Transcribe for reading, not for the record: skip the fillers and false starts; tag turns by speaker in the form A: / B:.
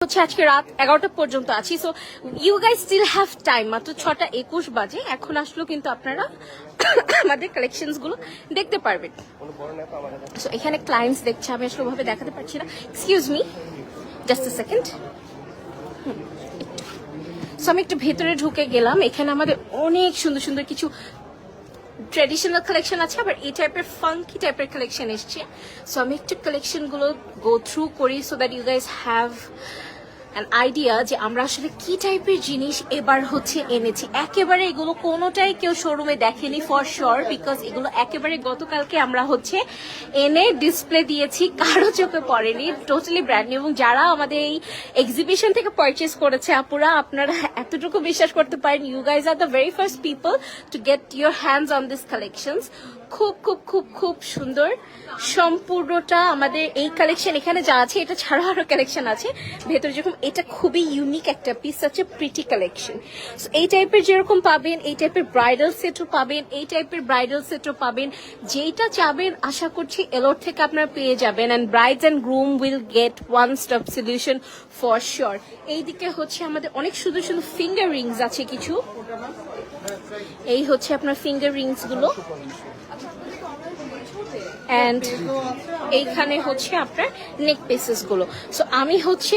A: হচ্ছে আজকে রাত 11টা পর্যন্ত আছি। So you guys still have time, মাত্র 6:21 বাজে। এখন আসলেও কিন্তু আপনারা আমাদের কালেকশনস গুলো দেখতে পারবেন। সো এখানে ক্লায়েন্টস দেখছে, আমি আসলে ওভাবে দেখাতে পারছি না। এক্সকিউজ মি, জাস্ট আ সেকেন্ড। সো আমি একটু ভেতরে ঢুকে গেলাম। এখানে আমাদের অনেক সুন্দর সুন্দর কিছু ট্রেডিশনাল কালেকশন আছে, আবার এই টাইপের ফাঙ্কি টাইপের কালেকশন এসছে। সো আমি একটু কালেকশন গুলো গো থ্রু করি so that you guys have an idea যে আমরা আসলে কি টাইপের জিনিস এবার হচ্ছে এনেছি। একেবারে এগুলো কোনোটাই কেউ শোরুমে দেখেনি ফর শিওর, বিকজ এগুলো একেবারে গতকালকে আমরা হচ্ছে এনে ডিসপ্লে দিয়েছি, কারো চোখে পড়েনি, টোটালি ব্র্যান্ড নিউ। এবং যারা আমাদের এই এক্সিবিশন থেকে পারচেস করেছে আপুরা, আপনারা এতটুকু বিশ্বাস করতে পারেন, you guys are the very first people to get your hands on this collections. খুব খুব খুব খুব সুন্দর সম্পূর্ণটা আমাদের এই কালেকশন। এখানে যা আছে এটা ছাড়াও আরো কালেকশন আছে ভেতরে। যেরকম এটা খুবই ইউনিক একটা পিস, আছে প্রিটি কালেকশন। এই টাইপের যেরকম পাবেন, এই টাইপের ব্রাইডাল সেটও পাবেন, এই টাইপের ব্রাইডাল সেটও পাবেন। যেটা চাবেন আশা করছি এলোর থেকে আপনারা পেয়ে যাবেন। And brides and groom will get one stop solution for sure. এইদিকে হচ্ছে আমাদের অনেক সুন্দর সুন্দর ফিঙ্গার রিংস আছে কিছু। এই হচ্ছে আপনার ফিঙ্গার রিংস গুলো, অ্যান্ড এইখানে হচ্ছে আপনার নেক পিসেস গুলো। সো আমি হচ্ছে